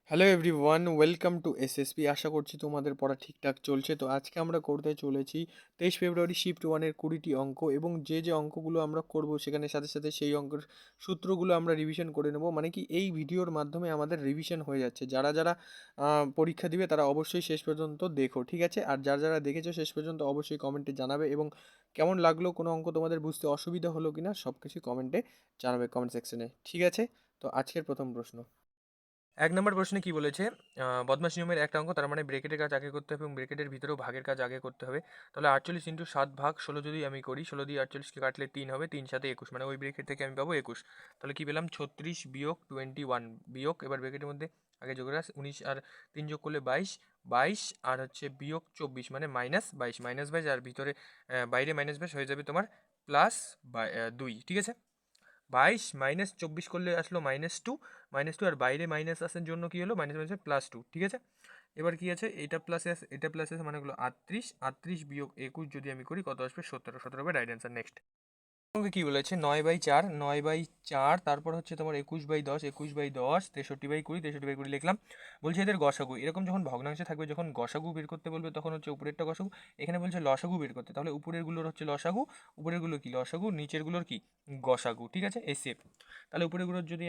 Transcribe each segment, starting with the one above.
Hello everyone, welcome to SSP. আশা করছি তোমাদের পড়া ঠিকঠাক চলছে। তো আজকে আমরা করতে চলেছি 23 ফেব্রুয়ারি শিফট ওয়ানের 20টি অঙ্ক, এবং যে অঙ্কগুলো আমরা করব সেখানে সাথে সাথে সেই অঙ্কের সূত্রগুলো আমরা রিভিশন করে নেব। মানে কি, এই ভিডিওর মাধ্যমে আমাদের রিভিশন হয়ে যাচ্ছে। যারা যারা পরীক্ষা দিবে তারা অবশ্যই শেষ পর্যন্ত দেখো, ঠিক আছে? আর যারা যারা দেখেছো শেষ পর্যন্ত অবশ্যই কমেন্টে জানাবে, এবং কেমন লাগলো, কোনো অঙ্ক তোমাদের বুঝতে অসুবিধা হলো কিনা সব কিছু কমেন্টে জানাবে, কমেন্ট সেকশনে, ঠিক আছে? তো আজকের প্রথম প্রশ্ন। 1 নম্বর প্রশ্নে কি বলেছে? বদমাশ নিয়মের একটা অঙ্ক, তার মানে ব্রেকেটের কাজ আগে করতে হবে এবং ব্রেকেটের ভিতরেও ভাগের কাজ আগে করতে হবে। তাহলে 48 × 7 ভাগ 16 যদি আমি করি, 16 দিয়ে 48কে কাটলে 3 হবে, 3 সাথে 21, মানে ওই ব্রেকেট থেকে আমি পাবো 21। তাহলে কি পেলাম? 36 বিয়োগ 21 বিয়োগ, এবার ব্রেকেটের মধ্যে আগে যোগের 19 আর 3 যোগ করলে 22, 22 আর হচ্ছে বিয়োগ 24 মানে -22, -22 আর ভিতরে বাইরে -22 হয়ে যাবে তোমার প্লাস 2, ঠিক আছে? 22 -24 করলে আসলো -2, -2 আর বাইরে মাইনাস আসার জন্য কি হলো? মাইনাস মাইনাস +2, ঠিক আছে? এবার কি আছে? এটা প্লাসে আছে, এটা প্লাসে আছে, মানে হলো 38, 38 বিয়োগ 21 যদি আমি করি কত আসবে? 17, 17 হবে রাইট অ্যান্সার। নেক্সট সঙ্গে কি বলেছে? 9/4, 9/4, তারপর হচ্ছে তোমার 21/10, 21/10, 63/20, 63/20 লিখলাম। বলছে এদের গসাগু, এরকম যখন ভগ্নাংশে থাকবে, যখন গসাগু বের করতে বলবে তখন হচ্ছে উপরেরটা গসাগু, এখানে বলছে লসাগু বের করতে, তাহলে উপরেরগুলোর হচ্ছে লসাগু, উপরেরগুলো কি লসাগু, নিচেরগুলোর কি গসাগু, ঠিক আছে? এসএফ। তাহলে উপরেরগুলোর যদি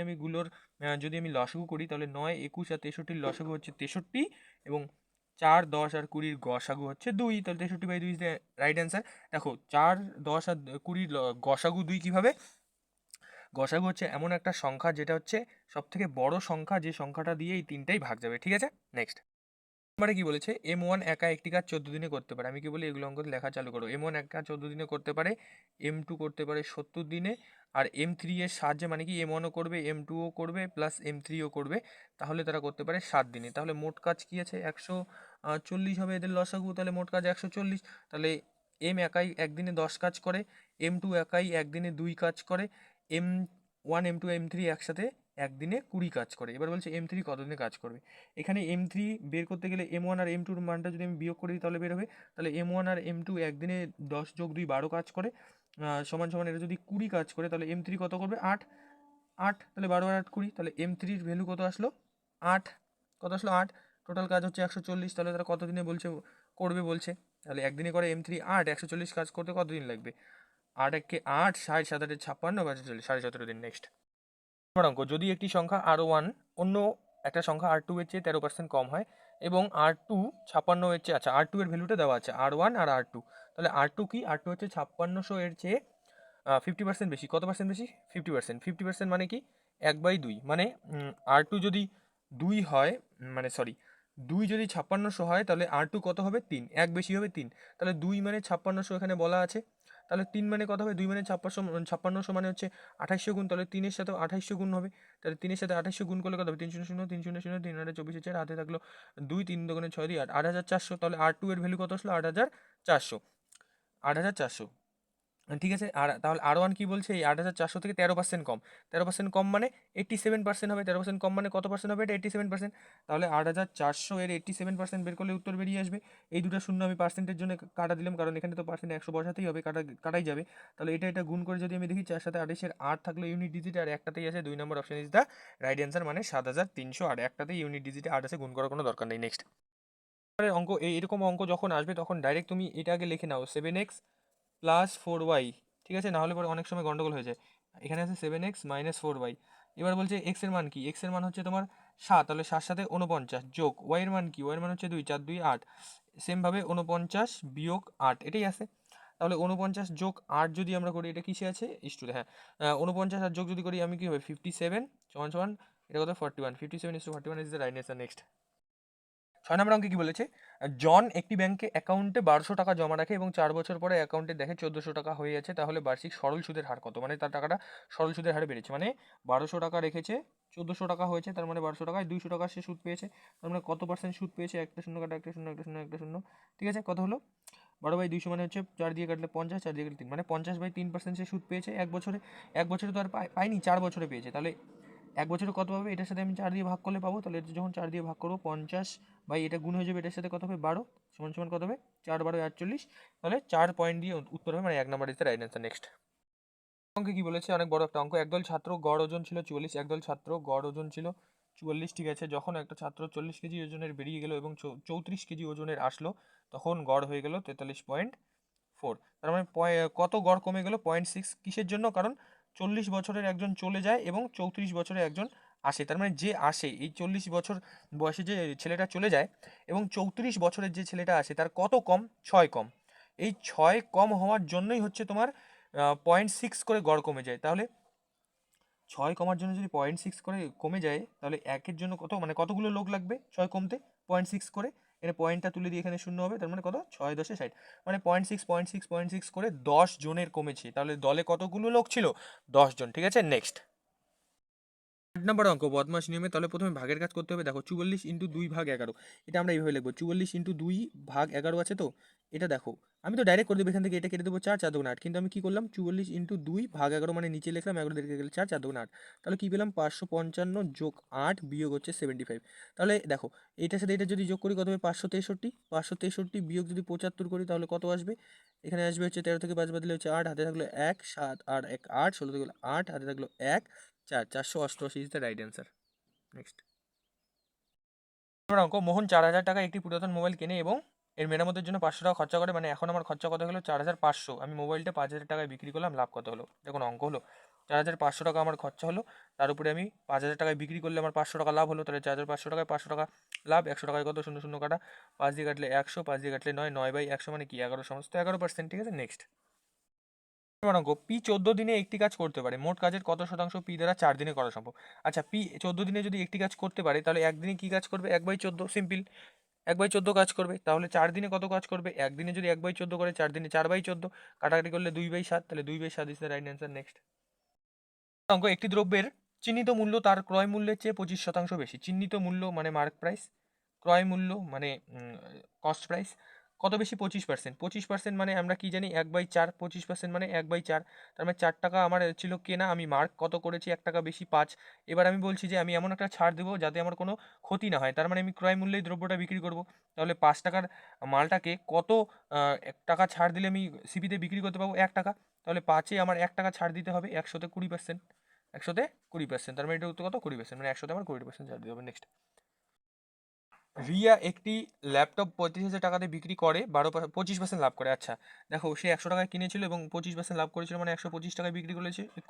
আমি লসাগু করি, তাহলে 9, 21 আর 63 লসাগু হচ্ছে 63, এবং 4, 10 আর 20 গসাগু হচ্ছে 2, তাহলে 63/2 ইজ দ্য রাইট অ্যান্সার। দেখো, 4, 10 আর 20 গসাগু 2 কীভাবে? গসাগু হচ্ছে এমন একটা সংখ্যা যেটা হচ্ছে সব থেকে বড় সংখ্যা, যে সংখ্যাটা দিয়ে এই তিনটাই ভাগ যাবে, ঠিক আছে? নেক্সট নম্বরে কি বলেছে? M1 একা একটি কাজ 14 দিনে করতে পারে। আমি কি বলি? এগুলো অঙ্ক লেখা চালু করো। M1 একা 14 দিনে করতে পারে, M2 করতে পারে 70 দিনে, আর M3 এর সাহায্যে, মানে কি M1ও করবে, M2ও করবে, প্লাস M3ও করবে, তাহলে তারা করতে পারে 7 দিনে। তাহলে মোট কাজ কি আছে? 140 হবে এদের লসাগু, তাহলে মোট কাজ 140। তাহলে M একাই একদিনে 10 কাজ করে, M2 একাই একদিনে 2 কাজ করে, M1, M2, M3 একসাথে একদিনে 20 কাজ করে। এবার বলছে M3 কতদিনে কাজ করবে? এখানে M3 বের করতে গেলে M1 আর M2 এর মানটা যদি আমি বিয়োগ করি তাহলে বের হবে। তাহলে M1 আর M2 একদিনে 10 যোগ 2 12 কাজ করে, সমান সমান এটা যদি 20 কাজ করে, তাহলে M3 কত করবে? 8, 8, তাহলে 12 আর 8 20, তাহলে M3 এর ভ্যালু কত আসলো? 8, কত আসলো? 8। টোটাল কাজ হচ্ছে 140, তাহলে তারা কত দিনে করবে বলছে? তাহলে একদিনে করে M3 8, 140 কাজ করতে কত দিন লাগবে? 8 একে 8, 60, 7 8 56, 45, 17.5 দিন। নেক্সট নম্বর অঙ্ক, যদি একটি সংখ্যা R1 অন্য একটা সংখ্যা R2 এর চেয়ে 13% কম হয়, এবং R2 56 এর চেয়ে, আচ্ছা R2 এর ভ্যালুটা দেওয়া আছে, R1 আর R2, তাহলে R2 কি? R2 হচ্ছে 5600 এর চেয়ে 50% বেশি। কত পার্সেন্ট বেশি? 50%। 50% মানে কি? 1/2, মানে R2 যদি 2 হয়, মানে সরি, 2 যদি 5600 হয়, তাহলে R2 কত হবে? 3, এক বেশি হবে 3, তাহলে 2 মানে 5600 এখানে বলা আছে, তাহলে 3 মানে কত হবে? 2 মানে 5600 মানে হচ্ছে 2800 গুণ, তাহলে 3 এর সাথে 2800 গুণ হবে, তাহলে 3 এর সাথে 2800 গুণ করলে কত হবে? 3 0 0 3 0 0 3 8 24 4, হাতে থাকলো 2, 3 দুগুণে 6 দিয়ে 8, 8400। তাহলে R2 এর ভ্যালু কত আসলো? 8400, 8400, ঠিক আছে? আর তাহলে R1 কি বলছে? এই 8400 থেকে 13% কম, 13% কম মানে 87% হবে, 13% কম মানে কত পার্সেন্ট হবে? এটা 87%। তাহলে 8400 এর 87% বের করলে উত্তর বেরিয়ে আসবে। এই দুটো শূন্য আমি পার্সেন্টের জন্য কাটা দিলাম, কারণ এখানে তো পার্সেন্ট 100 বসাতেই হবে, কাটাই যাবে। তাহলে এটা গুণ করে যদি আমি দেখি, 4 সাথে 28 8 থাকলো ইউনিট ডিজিট, আর একটাতেই আছে, 2 নম্বর option is the right answer, মানে 7300, আর একটাতেই ইউনিট ডিজিটে 8 আছে, গুণ করার কোনো দরকার নেই। নেক্সট অঙ্ক, এরকম অঙ্ক যখন আসবে তখন ডাইরেক্ট তুমি এটা আগে লিখে নাও, 7x প্লাস 4y, ঠিক আছে? না হলে পরে অনেক সময় গন্ডগোল হয়ে যায়। এখানে আছে 7x মাইনাস 4y। এবার বলছে x এর মান কি? x এর মান হচ্ছে তোমার 7, তাহলে 7 সাথে 49 যোগ y এর মান কি? y এর মান হচ্ছে 2, 4 2 8, সেমভাবে 49 বিয়োগ 8, এটাই আছে। তাহলে 49 যোগ 8 যদি আমরা করি, এটা কিসে আছে? ইস্টুতে, হ্যাঁ। 49 আর যোগ যদি করি আমি, কি হবে? 57 সমান সমান এটা কত? 41, 57 is the right answer. Next 6 নম্বর অঙ্কে কি বলেছে? জন একটি ব্যাংকে অ্যাকাউন্টে 1200 টাকা জমা রাখে এবং 4 বছর পরে অ্যাকাউন্টে দেখে 1400 টাকা হয়ে যাচ্ছে, তাহলে বার্ষিক সরল সুদের হার কত? মানে তার টাকাটা সরল সুদের হারে বেড়েছে, মানে 1200 টাকা রেখেছে, 1400 টাকা হয়েছে, তার মানে 1200 টাকায় 200 টাকা সে সুদ পেয়েছে, তার মানে কত পার্সেন্ট সুদ পেয়েছে? একটা শূন্য কাটা একটা শূন্য, একটা শূন্য, একটা শূন্য, ঠিক আছে? কত হলো? 12/200 মানে হচ্ছে 4 দিয়ে কাটলে 50, 4 দিয়ে কাটলে 3, মানে 50/3% সে সুদ পেয়েছে এক বছরে। এক বছরে তো আর পায়নি, 4 বছরে পেয়েছে। তাহলে এক বছরে কত পাবে? এটার সাথে আমি 4 দিয়ে ভাগ করলে পাবো, তাহলে এটা যখন 4 দিয়ে ভাগ করবো, 50 বাই এটা গুণ হয়ে যাবে, এটার সাথে কত হবে? 12, সমান সমান কত হবে? 4 12 48, তাহলে 4 পয়েন্ট দিয়ে উত্তর হবে, মানে 1 নম্বর is the right answer. Next অঙ্কে কি বলেছে? অনেক বড় একটা অঙ্ক, একদল ছাত্র গড় ওজন ছিল 44, একদল ছাত্র গড় ওজন ছিল 44, ঠিক আছে। যখন একটা ছাত্র 40 কেজি ওজনের বেরিয়ে গেল এবং 34 কেজি ওজনের আসলো, তখন গড় হয়ে গেল 43.4। তার মানে কত গড় কমে গেল? 0.6। কিসের জন্য? কারণ 40 বছরের একজন চলে যায় এবং 34 বছরের একজন আসে। তার মানে যে আসে, এই 40 বছর বয়সে যে ছেলেটা চলে যায় এবং 34 বছরের যে ছেলেটা আসে, তার কত কম? 6 কম। এই 6 কম হওয়ার জন্যই হচ্ছে তোমার 0.6 করে গড় কমে যায়। তাহলে 6 কমার জন্য যদি 0.6 করে কমে যায়, তাহলে একের জন্য কত, মানে কতগুলো লোক লাগবে 6 কমতে? 0.6 করে, এখানে পয়েন্টটা তুলে দিয়ে এখানে শূন্য হবে, তার মানে কত? 6 10 60, মানে 0.6 করে 10 জনের কমেছে। তাহলে দলে কতগুলো লোক ছিল? 10 জন, ঠিক আছে। নেক্সট 8 নম্বর অঙ্ক, বদমাশ নিয়মে। তাহলে প্রথমে ভাগের কাজ করতে হবে। দেখো 44 ইন্টু 2 ভাগ 11, এটা আমরা এইভাবে লিখবো, 44 ইন্টু 2 ভাগ 11 আছে তো। এটা দেখো, আমি তো ডাইরেক্ট করে দেবো, এখান থেকে এটা কেটে দেবো 4 4 2 8, কিন্তু আমি কি করলাম, 44 ইন্টু 2 ভাগ 11 মানে নিচে লিখলাম, 11 দিকে গেলে 4 4 2 8, তাহলে কি পেলাম? 555 যোগ 8 বিয়োগ হচ্ছে 75। তাহলে দেখো, এইটার সাথে এটা যদি যোগ করি কত হবে? 563। 563 বিয়োগ যদি 75 করি তাহলে কত আসবে? এখানে আসবে হচ্ছে 13 থেকে 5 বাদ দিলে হচ্ছে 8, হাতে থাকলো 1, 7 আর 1 8, 16 থেকে 8, হাতে থাকলো 1 4, 488 is the right answer. Next অঙ্ক, মোহন 4000 টাকা একটি পুরাতন মোবাইল কেনে এবং এর মেরামতের জন্য 500 টাকা খরচা করে, মানে এখন আমার খরচা কত হলো? 4500। আমি মোবাইলটা 5000 টাকায় বিক্রি করলাম, লাভ কত হলো? দেখুন অঙ্ক হলো 4500 টাকা আমার খরচা হলো, তার উপরে আমি 5000 টাকায় বিক্রি করলে আমার 500 টাকা লাভ হলো। তাহলে 4500 টাকায় 500 টাকা লাভ, 100 টাকায় কত? শূন্য শূন্য কাটা, 5 দিয়ে কাটলে 100, 5 দিয়ে কাটলে 9, 9/100 মানে কি? 11, সমস্ত 11%, ঠিক আছে। নেক্সট অঙ্ক, পি 14 দিনে একটি কাজ করতে পারে, মোট কাজের কত শতাংশ পি দ্বারা 4 দিনে করা সম্ভব? আচ্ছা, পি 14 দিনে যদি একটি কাজ করতে পারে, তাহলে একদিনে কি কাজ করবে? 1/14, সিম্পল, 1/14 কাজ করবে। তাহলে 4 দিনে কত কাজ করবে? একদিনে যদি 1/14 করে, 4 দিনে 4/14, কাটাকাটি করলে 2/7, তাহলে 2/7 is the right answer. Next অঙ্ক, একটি দ্রব্যের চিহ্নিত মূল্য তার ক্রয় মূল্যের চেয়ে 25% বেশি। চিহ্নিত মূল্য মানে মার্ক প্রাইস, ক্রয় মূল্য মানে কস্ট প্রাইস, কত বেশি? 25%। 25% মানে আমরা কি জানি? 1/4। 25% মানে 1/4, তার মানে 4 টাকা আমার ছিল কেনা, আমি মার্ক কত করেছি? 1 টাকা বেশি, 5। এবার আমি বলছি যে আমি এমন একটা ছাড় দেবো যাতে আমার কোনো ক্ষতি না হয়, তার মানে আমি ক্রয় মূল্যেই দ্রব্যটা বিক্রি করব। তাহলে 5 টাকার মালটাকে কত 1 টাকা ছাড় দিলে আমি সিপিতে বিক্রি করতে পারবো? 1 টাকা। তাহলে 5-এ আমার 1 টাকা ছাড় দিতে হবে, 100-তে 20%, 100-তে 20%, তার মানে এটা উত্তর কত? 20%, মানে 100-তে আমার 20% ছাড় দিতে হবে। নেক্সট রিয়া একটি ল্যাপটপ 35,000 টাকাতে বিক্রি করে, 25% লাভ করে। আচ্ছা দেখো, সে 100 টাকায় কিনেছিল এবং 25% লাভ করেছিল, মানে 125 টাকায় বিক্রি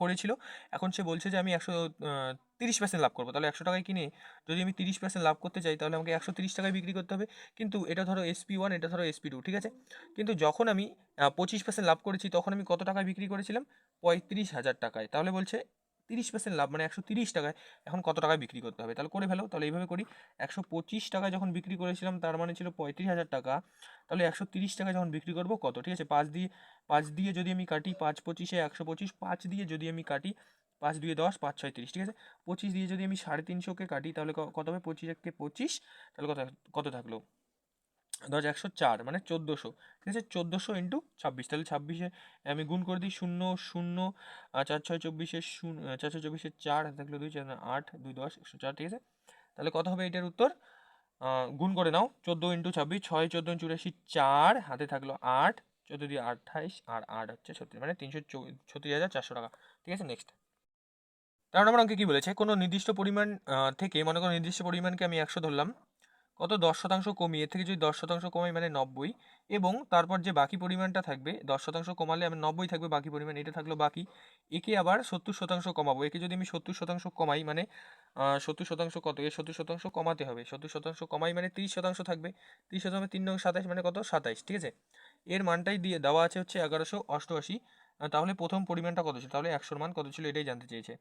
করেছিল। এখন সে বলছে যে আমি 130% লাভ করবো। তাহলে 100 টাকায় কিনে যদি আমি 30% লাভ করতে চাই, তাহলে আমাকে 130 টাকায় বিক্রি করতে হবে। কিন্তু এটা ধরো SP1, এটা ধরো SP2, ঠিক আছে। কিন্তু যখন আমি 25% লাভ করেছি, তখন আমি কত টাকায় বিক্রি করেছিলাম? 35,000 টাকায়। তাহলে বলছে 30% লাভ মানে 130 টাকায়, এখন কত টাকায় বিক্রি করতে হবে? তাহলে করে ফেলো। তাহলে এইভাবে করি, 125 টাকায় যখন বিক্রি করেছিলাম, তার মানে ছিল 35,000 টাকা। তাহলে 130 টাকায় যখন বিক্রি করবো কত? ঠিক আছে, 5 দিয়ে যদি আমি কাটি, 5×5=125, 5 দিয়ে যদি আমি কাটি, 5×2=10, 5×6=30, ঠিক আছে। 25 দিয়ে যদি আমি 350কে কাটি, তাহলে কত হবে? 25×1=25, তাহলে কত কত থাকলো? 104, মানে 1400, ঠিক আছে। 1400 ইন্টু 26, তাহলে 26-এ আমি গুণ করে দিই, 0 0, 4×6=24, 4×6=24, 4 হাতে থাকলো 2, 4 8, 2 10, 104, ঠিক আছে। তাহলে কত হবে এটার উত্তর? গুণ করে নাও, 14 ইন্টু 26, 6 14 84, 4 হাতে থাকলো 8, 14 দিয়ে 28 আর 8 হচ্ছে 36, মানে 336,400 টাকা, ঠিক আছে। নেক্সট 13 নম্বর অঙ্কে কি বলেছে? কোনো নির্দিষ্ট পরিমাণ থেকে, মনে করো নির্দিষ্ট পরিমাণকে আমি 100 ধরলাম, কত? 10% কমিয়ে, এর থেকে যদি 10% কমাই মানে 90, এবং তারপর যে বাকি পরিমাণটা থাকবে, 10% কমালে আমি 90 থাকবে বাকি পরিমাণ, এটা থাকলো বাকি। একে আবার 70% কমাবো, একে যদি আমি 70% কমাই মানে 70% কত? এর 70% কমাতে হবে, 70% কমাই মানে 30% থাকবে, 30% 3 9 27, মানে কত? 27, ঠিক আছে। এর মানটাই দিয়ে দেওয়া আছে হচ্ছে 1188। তাহলে প্রথম পরিমাণটা কত ছিল? তাহলে 100-র মান কত ছিল এটাই জানতে চেয়েছে।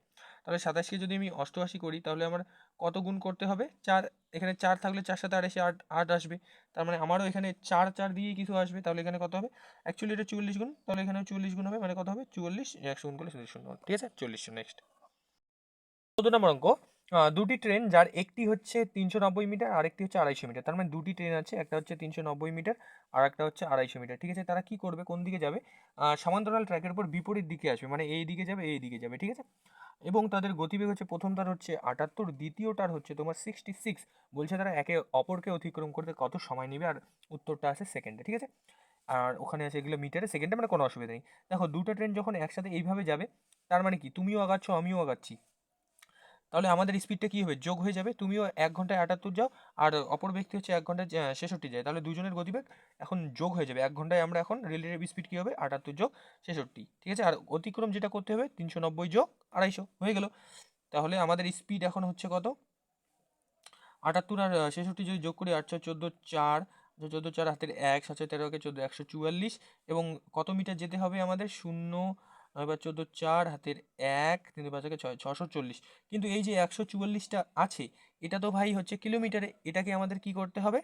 তাহলে 27কে যদি আমি 88 করি, তাহলে আমার কত গুণ করতে হবে? 4, এখানে 4 থাকলে 4 সাথে 8 এসে 8 8 আসবে, তার মানে আমারও এখানে 4 4 দিয়েই কিছু আসবে। তাহলে এখানে কত হবে? অ্যাকচুয়ালি এটা 44 গুণ, তাহলে এখানে 44 গুণ হবে, মানে কত হবে? 44, 100 গুণ করলে 0 হবে, ঠিক আছে। 44। নেক্সট 14 নম্বর অঙ্ক, দুটি ট্রেন যার একটি হচ্ছে 390 মিটার আর একটি হচ্ছে 250 মিটার, তার মানে দুটি ট্রেন আছে, একটা হচ্ছে 390 মিটার আর একটা হচ্ছে 250 মিটার, ঠিক আছে। তারা কি করবে? কোন দিকে যাবে? সমান্তরাল ট্র্যাকের উপর বিপরীত দিকে আসবে, মানে এই দিকে যাবে, এই দিকে যাবে, ঠিক আছে। এবং তাদের গতিবেগ হচ্ছে, প্রথমটার হচ্ছে 78, দ্বিতীয়টার হচ্ছে তোমার 66। বলছে তারা একে অপরকে অতিক্রম করতে কত সময় নেবে, আর উত্তরটা আছে সেকেন্ডে, ঠিক আছে। আর ওখানে আছে এগুলো মিটারে, সেকেন্ডে, মানে কোনো অসুবিধা নেই। দেখো দুটো ট্রেন যখন একসাথে এইভাবে যাবে, তার মানে কি? তুমিও আগাচ্ছ, আমিও আগাচ্ছি, তাহলে আমাদের স্পিডটা কী হবে, যোগ হয়ে যাবে। তুমিও 1 ঘন্টায় 78 যাও, আর অপর ব্যক্তি হচ্ছে 1 ঘন্টায় 66 যায়, তাহলে দুজনের গতিবেগ এখন যোগ হয়ে যাবে। 1 ঘন্টায় আমরা এখন রিলেটিভ স্পিড কী হবে, 78 যোগ 66, ঠিক আছে। আর অতিক্রম যেটা করতে হবে 390 যোগ 250 হয়ে গেল। তাহলে আমাদের স্পিড এখন হচ্ছে কত, 78 আর 66 যদি যোগ করি 814 4, 14 4 হাতের 1, 7 13 14, 144, এবং কত মিটার যেতে হবে আমাদের, 0 এবার 14 4 হাতের 1 3 5 6 640। কিন্তু এই যে 144টা আছে, এটা তো ভাই হচ্ছে কিলোমিটারে, এটাকে আমাদের কি করতে হবে,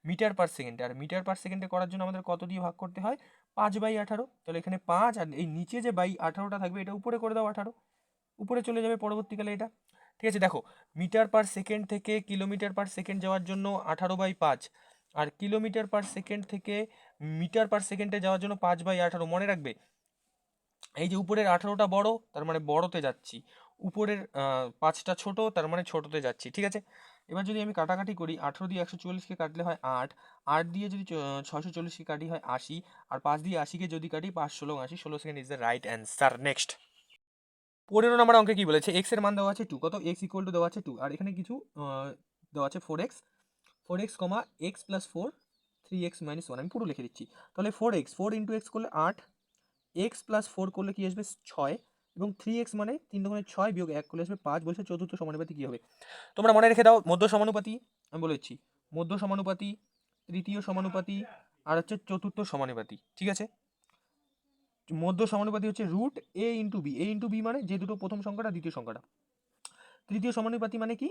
মিটার পার সেকেন্ডে। আর মিটার পার সেকেন্ডে করার জন্য আমাদের কত দিয়ে ভাগ করতে হয়, 5/18। তাহলে এখানে 5, আর এই নিচে যে 18টা থাকবে এটা উপরে করে দাও, 18 উপরে চলে যাবে পরবর্তীকালে এটা, ঠিক আছে। দেখো, মিটার পার সেকেন্ড থেকে কিলোমিটার পার সেকেন্ড যাওয়ার জন্য 18/5, আর কিলোমিটার পার সেকেন্ড থেকে মিটার পার সেকেন্ডে যাওয়ার জন্য 5/18। মনে রাখবে, এই যে উপরের 18টা বড়, তার মানে বড়তে যাচ্ছি, উপরের 5টা ছোট, তার মানে ছোটতে যাচ্ছি, ঠিক আছে। এবার যদি আমি কাটাকাটি করি, 18 দিয়ে 144কে কাটলে হয় 8, 8 দিয়ে যদি 640কে কাটি হয় 80, আর 5 দিয়ে 80কে যদি কাটি 5 16 80, 16 second is the right answer. Next 15 নম্বর অঙ্কে কি বলেছে, এক্স এর মান দেওয়া আছে 2, কত, এক্স ইকুয়াল টু দেওয়া আছে 2, আর এখানে কিছু দেওয়া আছে 4x comma x plus 4 3x minus 1, আমি পুরো লিখে দিচ্ছি। তাহলে 4x, 4 ইন্টু এক্স করলে 8, এক্স প্লাস 4 করলে কি আসবে 6, এবং 3x মানে 3 দুগুণে 6 বিয়োগ 1 করলে আসবে 5। বলছে চতুর্থ সমানুপাতি কী হবে। তোমরা মনে রেখে দাও, মধ্য সমানুপাতি আমি বলেছি, মধ্য সমানুপাতি, তৃতীয় সমানুপাতি, আর হচ্ছে চতুর্থ সমানুপাতি, ঠিক আছে। মধ্য সমানুপাতি হচ্ছে রুট এ ইন্টু বি, এ ইন্টু বি মানে যে দুটো প্রথম সংখ্যাটা দ্বিতীয় সংখ্যাটা। তৃতীয় সমানুপাতি মানে কি,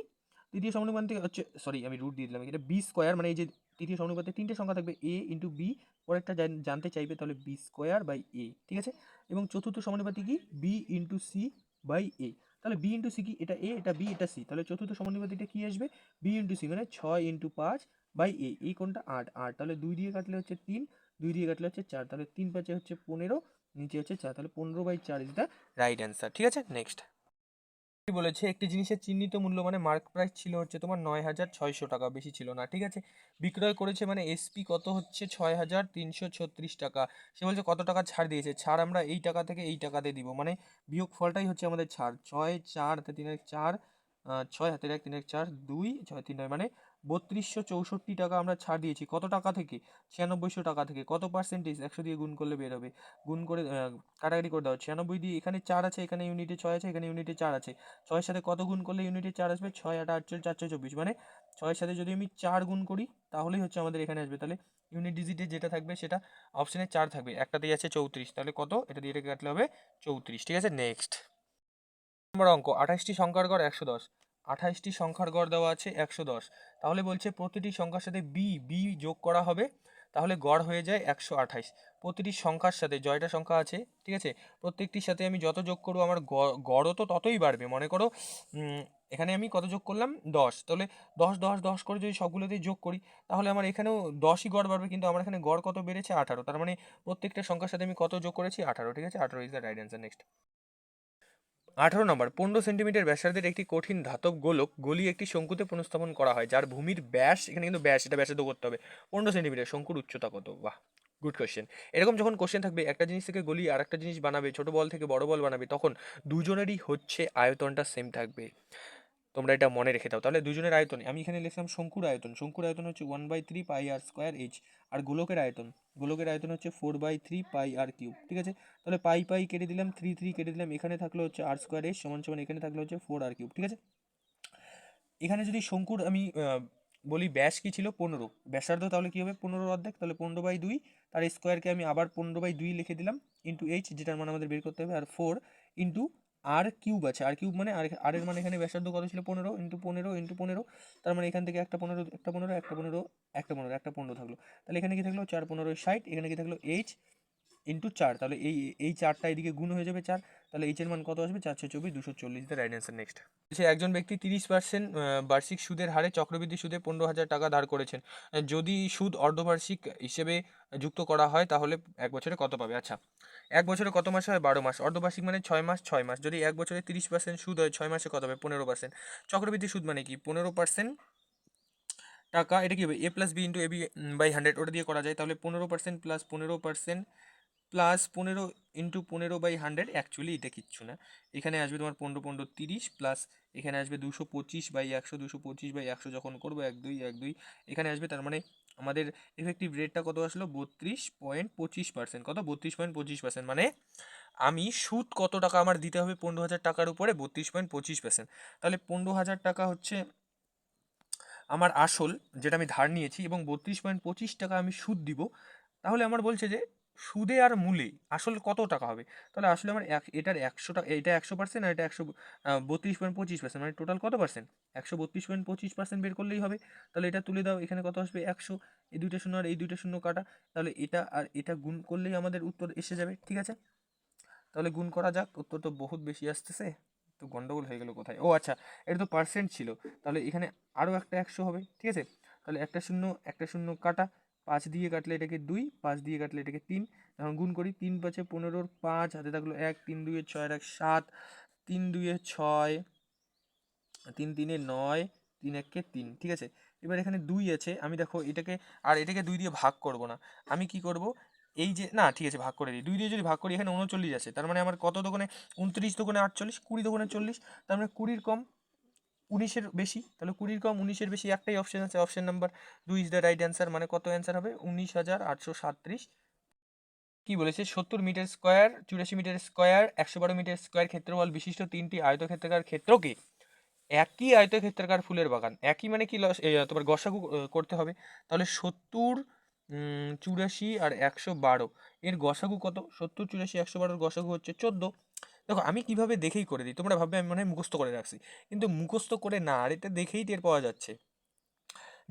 তৃতীয় সমানুপাতি হচ্ছে, সরি আমি রুট দিয়ে দিলাম, এটা বি স্কোয়ার, মানে এই যে তৃতীয় সমানুপাতে 3টে সংখ্যা থাকবে এ ইন্টু বি, পরেরটা জানতে চাইবে, তাহলে বি স্কোয়ার বাই এ, ঠিক আছে। এবং চতুর্থ সমানুপাতি কি, বি ইন্টু সি বাই এ। তাহলে বি ইন্টু সি কি, এটা এ, এটা বি, এটা সি, তাহলে চতুর্থ সমানুপাতিটা কি আসবে, বি ইন্টু সি মানে 6 ইন্টু 5 বাই এ, এই কোনটা 8 8, তাহলে 2 দিয়ে কাটলে হচ্ছে 3, 2 দিয়ে কাটলে হচ্ছে 4, তাহলে 3 5 হচ্ছে 15, নিচে হচ্ছে 4, তাহলে 15/4 ইজ দ্য রাইট অ্যান্সার, ঠিক আছে। নেক্সট বলেছে, একটি জিনিসের চিহ্নিত মূল্য মানে মার্ক প্রাইস ছিল হচ্ছে তোমার 9,600 টাকা, বেশি ছিল না, ঠিক আছে। বিক্রয় করেছে মানে এসপি কত হচ্ছে 6,336 টাকা। সে বলছে কত টাকা ছাড় দিয়েছে, ছাড় আমরা এই টাকা থেকে এই টাকাতে দিব, মানে বিয়োগ ফলটাই হচ্ছে আমাদের ছাড়। 6 4 হাতে 3 1 4, 6 হাতের 1 3 1 4 2 6 3 9, মানে 3264 টাকা আমরা ছাড় দিয়েছি। কত টাকা থেকে, 9600 টাকা থেকে। কত পার্সেন্টেজ, 100 দিয়ে গুণ করলে বের হবে, গুণ করে কাটাকাটি করে দাও। 96 দিয়ে এখানে 4 আছে, এখানে ইউনিটে 6 আছে, এখানে ইউনিটে 4 আছে, 6-এর সাথে কত গুণ করলে ইউনিটে 4 আসবে, 6 8 48 424, মানে 6-এর সাথে যদি আমি 4 গুণ করি তাহলেই হচ্ছে আমাদের এখানে আসবে। তাহলে ইউনিট ডিজিটে যেটা থাকবে সেটা অপশানে 4 থাকবে, একটাতেই আছে 34, তাহলে কত, এটা দিয়ে এটাকে কাটলে হবে 34, ঠিক আছে। নেক্সট নম্বর অঙ্ক, 28টি সংখ্যার গড় 110, 28টি সংখ্যার গড় দেওয়া আছে 110, তাহলে বলছে প্রতিটি সংখ্যার সাথে বি যোগ করা হবে, তাহলে গড় হয়ে যায় 128। প্রতিটি সংখ্যার সাথে জয়টা সংখ্যা আছে, ঠিক আছে, প্রত্যেকটির সাথে আমি যত যোগ করবো আমার গড়ও তো ততই বাড়বে। মনে করো এখানে আমি কত যোগ করলাম, 10, তাহলে 10 10 10 করে যদি সবগুলোতেই যোগ করি তাহলে আমার এখানেও 10ই গড় বাড়বে, কিন্তু আমার এখানে গড় কত বেড়েছে, 18, তার মানে প্রত্যেকটা সংখ্যার সাথে আমি কত যোগ করেছি, 18, ঠিক আছে। 18 is the right answer. Next 18 number, 15 centimetre ব্যাসার্ধের একটি কঠিন ধাতব গোলক গলিয়ে একটি শঙ্কুতে পুনঃস্থাপন করা হয়, যার ভূমির ব্যাস, এখানে কিন্তু ব্যাস, এটা ব্যাসার্ধ করতে হবে, 15 সেন্টিমিটার, শঙ্কুর উচ্চতা কত। বাহ, গুড কোশ্চেন। এরকম যখন কোশ্চেন থাকবে, একটা জিনিস থেকে গলিয়ে আর একটা জিনিস বানাবে, ছোট বল থেকে বড় বল বানাবে, তখন দুজনেরই হচ্ছে আয়তনটা সেম থাকবে, তোমরা এটা মনে রেখে দাও। তাহলে দুজনের আয়তন, আমি এখানে লিখলাম শঙ্কুর আয়তন, শঙ্কুর আয়তন হচ্ছে 1/3 পাই আর স্কোয়ার এইচ, আর গোলকের আয়তন, গোলকের আয়তন হচ্ছে 4/3 পাই আর কিউব, ঠিক আছে। তাহলে পাই পাই কেটে দিলাম, 3 3 কেটে দিলাম, এখানে থাকলো হচ্ছে আর স্কোয়ার এইচ সমান সমান, এখানে থাকলো হচ্ছে 4 আর কিউব, ঠিক আছে। এখানে যদি শঙ্কুর আমি বলি ব্যাস কি ছিল 15, ব্যাসার্ধ তাহলে কি হবে 15 অর্ধেক, তাহলে 15/2, তার স্কোয়ারকে আমি আবার 15/2 লিখে দিলাম, ইন্টু এইচ যেটার মান আমাদের বের করতে হবে, আর 4 ইন্টু আর কিউব আছে, আর কিউব মানে আর এর মানে এখানে ব্যাসার্ধ কত ছিল 15 ইন্টু 15 ইন্টু 15, তার মানে এখান থেকে একটা 15 একটা 15 একটা 15 একটা 15 একটা 15 থাকলো, তাহলে এখানে কি থাকলো 4 15 60, এখানে কি থাকলো এইচ ইন্টু 4, তাহলে এই 4টা এদিকে গুণ হয়ে যাবে 4, তাহলে এইচ এর মান কত আসবে 424 240, দ্য রাইট অ্যান্সার। নেক্সট সে একজন ব্যক্তি 30% বার্ষিক সুদের হারে চক্রবৃদ্ধি সুদে 15,000 টাকা ধার করেছেন, যদি সুদ অর্ধবার্ষিক হিসেবে যুক্ত করা হয় তাহলে এক বছরে কত পাবে। আচ্ছা, এক বছরে কত মাস হয়, 12 মাস, অর্ধবার্ষিক মানে 6 মাস 6 মাস, যদি এক বছরে 30% সুদ হয় 6 মাসে কত হবে 15%, চক্রবৃদ্ধি সুদ মানে কি 15% টাকা, এটা কি হবে A plus B into A B by 100, ওটা দিয়ে করা যায়, তাহলে 15% প্লাস 15% প্লাস 15 ইন্টু 15/100, অ্যাকচুয়ালি এটা কিচ্ছু না, এখানে আসবে তোমার 15 15 30, প্লাস এখানে আসবে 225/100, 225/100 যখন করবো 1 2 এখানে আসবে, তার মানে আমাদের এফেক্টিভ রেটটা কত আসলো, 32.25%। কত, 32.25%, মানে আমি সুদ কত টাকা আমার দিতে হবে 15,000 টাকার উপরে, 32.25%। তাহলে 15,000 টাকা হচ্ছে আমার আসল, যেটা আমি ধার নিয়েছি, এবং 32.25 টাকা আমি সুদ দিব। তাহলে আমার বলছে যে সুদে আর মূলে আসল কত টাকা হবে। তাহলে আসলে আমার এটার 100 টাকা, এটা 100%, আর এটা 32.25%, মানে টোটাল কত পার্সেন্ট, 132.25% বের করলেই হবে। তাহলে এটা তুলে দাও, এখানে কত আসবে, 100, এই দুইটা শূন্য আর এই দুইটা শূন্য কাটা, তাহলে এটা আর এটা গুণ করলেই আমাদের উত্তর এসে যাবে। ঠিক আছে, তাহলে গুণ করা যাক, উত্তর তো বহুত বেশি আসতেছে, তো গন্ডগোল হয়ে গেল কোথায়, ও আচ্ছা, এটা তো পার্সেন্ট ছিল, তাহলে এখানে আরও একটা 100 হবে। ঠিক আছে, তাহলে একটা শূন্য কাটা, 5 দিয়ে কাটলে এটাকে 2, 5 দিয়ে কাটলে এটাকে 3, এখন গুণ করি, 3 5 15, 5 হাতে থাকলো 1, 3 2 6 1 7, 3 2 6, 3 3 9, 3 1 3। ঠিক আছে, এবার এখানে 2 আছে, আমি দেখো এটাকে, আর এটাকে 2 দিয়ে ভাগ করব না, আমি কি করব, এই যে না, ঠিক আছে ভাগ করে দিই, 2 দিয়ে যদি ভাগ করি, এখানে 39 আছে, তার মানে আমার কত দোকানে, 29 দোকানে 48, 20 দোকানে 40, তার মানে 20-র কম 19-এর বেশি, তাহলে 20-র কম 19-এর বেশি একটাই অপশন আছে, option number 2 is the right answer. মানে কত অ্যান্সার হবে, 19,837। কি বলেছে, 70 metre square, 84 metre square, 112 metre square ক্ষেত্রফল বিশিষ্ট 3টি আয়তক্ষেত্রাকার ক্ষেত্রকে একই আয়তক্ষেত্রাকার ফুলের বাগান, একই মানে কি তোমার গসাগু করতে হবে, তাহলে 70, 84 আর 112, এর গসাগু কত, 70 84 112-র গসাগু হচ্ছে 14। দেখো আমি কিভাবে দেখেই করে দিই, তোমরা ভাববে আমি মনে হয় মুখস্থ করে রাখছি, কিন্তু মুখস্থ করে না, আর এটা দেখেই টের পাওয়া যাচ্ছে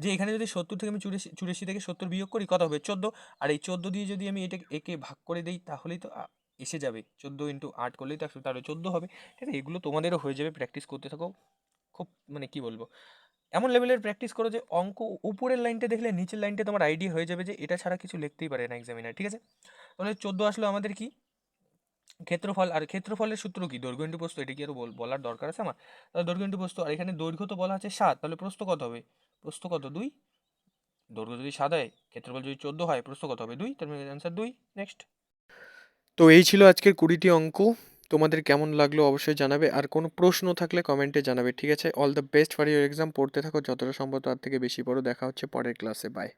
যে এখানে যদি 70 থেকে আমি 84 থেকে 70 বিয়োগ করি, কত হবে 14, আর এই 14 দিয়ে যদি আমি একে ভাগ করে দিই, তাহলেই তো এসে যাবে, 14 × 8 করলেই তো 100, তাহলে 14 হবে। ঠিক আছে, এগুলো তোমাদেরও হয়ে যাবে, প্র্যাকটিস করতে থাকো, খুব মানে কি বলবো, এমন লেভেলের প্র্যাকটিস করো যে অঙ্ক উপরের লাইনটা দেখলে নিচের লাইনটা তোমার আইডিয়া হয়ে যাবে যে এটা ছাড়া কিছু লিখতেই পারে না এক্সামিনার। ঠিক আছে, তাহলে 14 আসলো আমাদের কি, ক্ষেত্রফল, আর ক্ষেত্রফলের সূত্র কি, দৈর্ঘ্য ইন্টু প্রস্থ, এটা কি আরো বলার দরকার আছে আমার, তাহলে দৈর্ঘ্য ইন্টু প্রস্থ, আর এখানে দৈর্ঘ্য তো বলা আছে 7, তাহলে প্রস্থ কত হবে, প্রস্থ কত 2, দৈর্ঘ্য যদি 7 হয়, ক্ষেত্রফল যদি 14 হয়, প্রস্থ কত হবে 2, তার মানে অ্যান্সার 2। নেক্সট। তো এই ছিল আজকের 20টি অঙ্ক, তোমাদের কেমন লাগলো অবশ্যই জানাবে, আর কোনো প্রশ্ন থাকলে কমেন্টে জানাবে। ঠিক আছে, all the best for your exam, পড়তে থাকো যতটা সম্ভব, তার থেকে বেশি পড়ো, দেখা হচ্ছে পরের ক্লাসে, বাই।